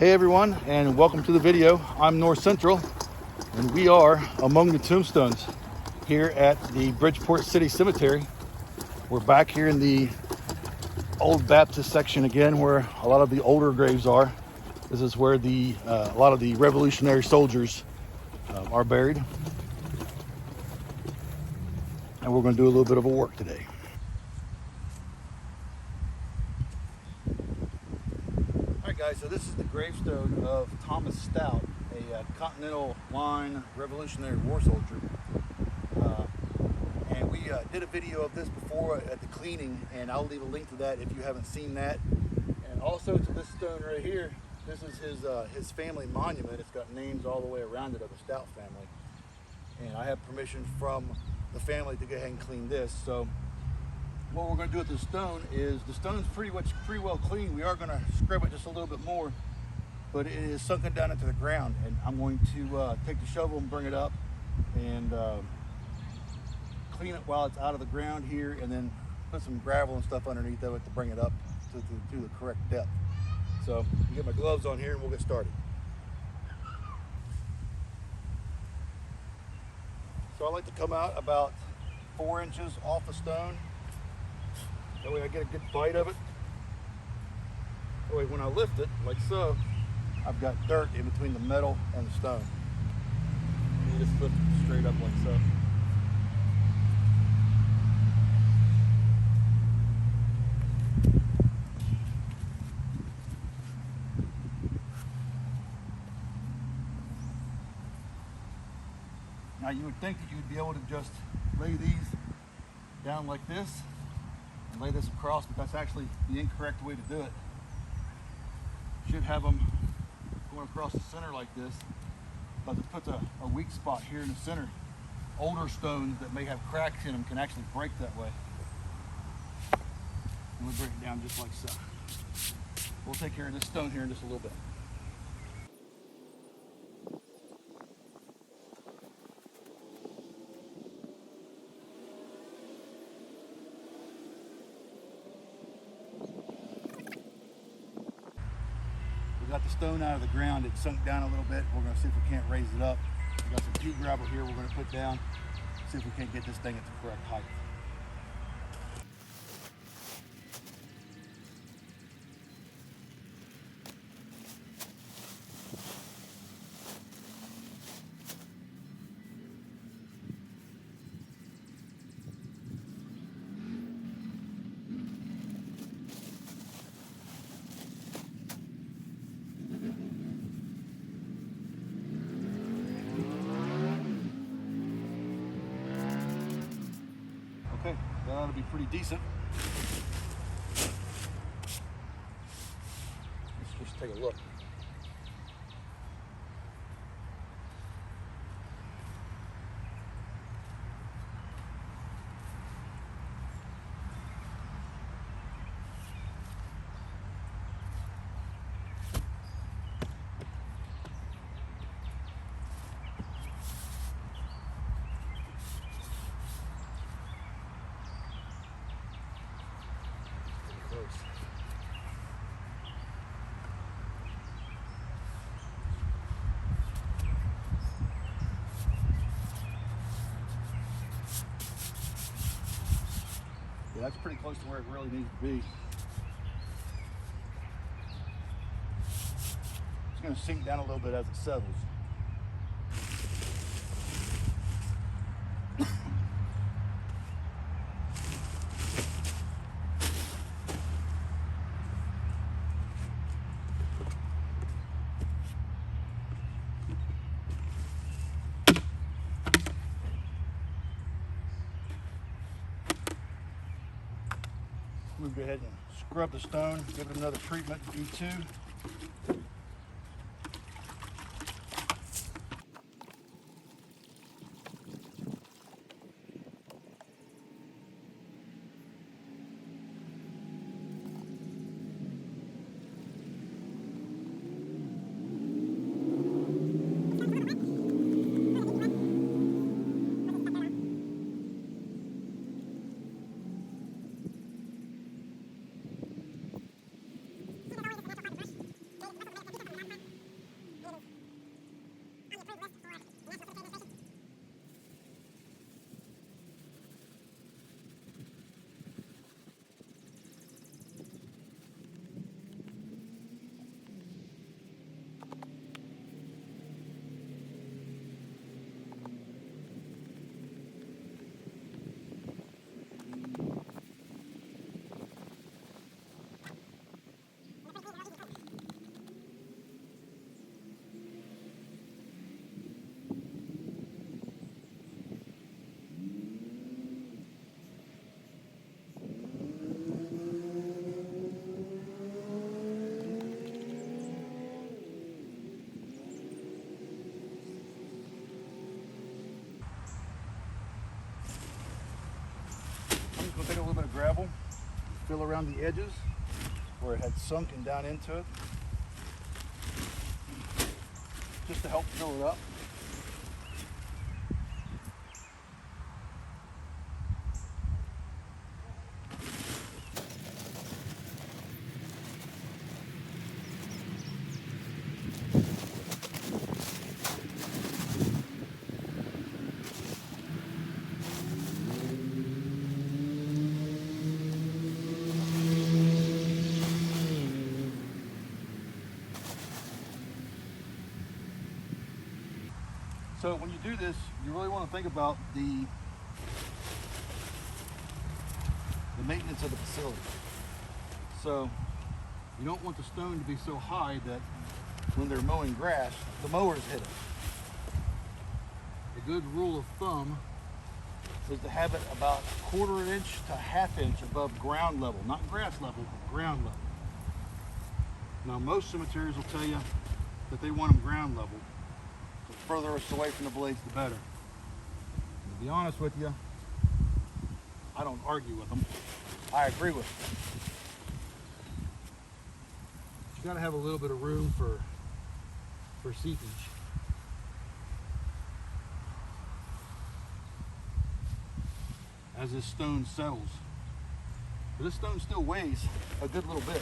Hey everyone, and welcome to the video. I'm North Central, and we are among the tombstones here at the Bridgeport City Cemetery. We're back here in the old Baptist section again, where a lot of the older graves are. This is where a lot of the Revolutionary soldiers are buried. And we're going to do a little bit of a work today. Alright guys, so this is the gravestone of Thomas Stout, a Continental Line Revolutionary War soldier. And we did a video of this before at the cleaning, and I'll leave a link to that if you haven't seen that. And also to this stone right here, this is his family monument. It's got names all the way around it of the Stout family. And I have permission from the family to go ahead and clean this. So what we're going to do with the stone is, the stone's pretty well clean. We are going to scrub it just a little bit more, but it is sunken down into the ground, and I'm going to take the shovel and bring it up and clean it while it's out of the ground here, and then put some gravel and stuff underneath of it to bring it up to the correct depth. So I'll get my gloves on here and we'll get started. So I like to come out about 4 inches off the stone. That way I get a good bite of it. That way when I lift it, like so, I've got dirt in between the metal and the stone. And you just lift it straight up like so. Now you would think that you'd be able to just lay these down like this and lay this across, but that's actually the incorrect way to do it. You should have them going across the center like this, but it puts a weak spot here in the center. Older stones that may have cracks in them can actually break that way. And we'll break it down just like so. We'll take care of this stone here in just a little bit. Got the stone out of the ground. It sunk down a little bit. We're going to see if we can't raise it up. We got some pea gravel here we're going to put down. See if we can't get this thing at the correct height. Okay, that ought to be pretty decent. Let's just take a look. Yeah, that's pretty close to where it really needs to be. It's going to sink down a little bit as it settles. We'll go ahead and scrub the stone, give it another treatment, E2. fill around the edges where it had sunken down into it, just to help fill it up. So when you do this, you really want to think about the maintenance of the facility. So you don't want the stone to be so high that when they're mowing grass, the mowers hit it. A good rule of thumb is to have it about 1/4 inch to 1/2 inch above ground level, not grass level, but ground level. Now most cemeteries will tell you that they want them ground level. The further it's away from the blades, the better. To be honest with you, I don't argue with them. I agree with them. You got to have a little bit of room for seepage. As this stone settles. But this stone still weighs a good little bit.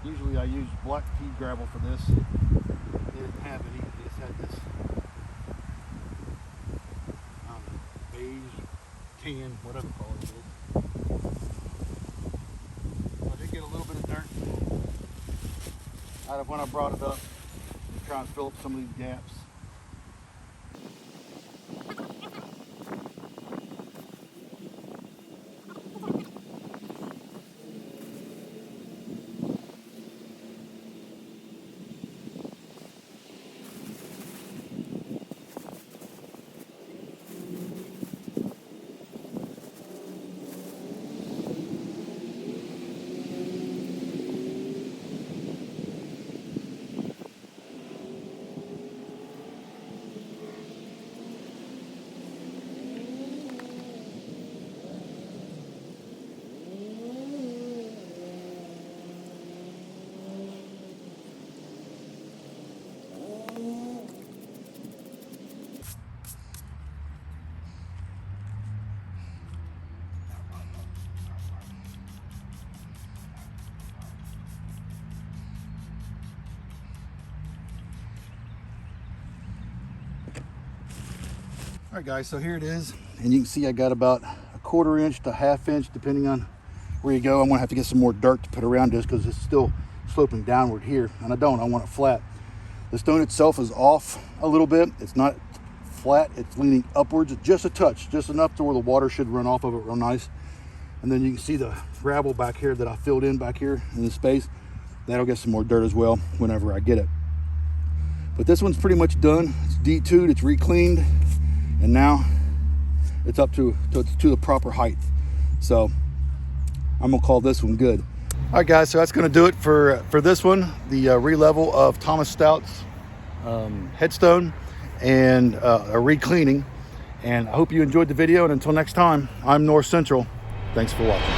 Usually I use black pea gravel for this. They didn't have any, they just had this beige, tan, whatever color it is. I did get a little bit of dirt out of when I brought it up, trying to fill up some of these gaps. All right guys, so here it is, and you can see I got about 1/4 inch to 1/2 inch depending on where you go. I'm gonna have to get some more dirt to put around this because it's still sloping downward here, and I want it flat. The stone itself is off a little bit. It's not flat, it's leaning upwards just a touch, just enough to where the water should run off of it real nice. And then you can see the gravel back here that I filled in back here in this space. That'll get some more dirt as well whenever I get it. But this one's pretty much done. It's D2'd, it's re-cleaned, and now it's up to the proper height. So I'm gonna call this one good. All right guys, so that's gonna do it for this one, the re-level of Thomas Stout's headstone and a re-cleaning. And I hope you enjoyed the video, and until next time, I'm North Central. Thanks for watching.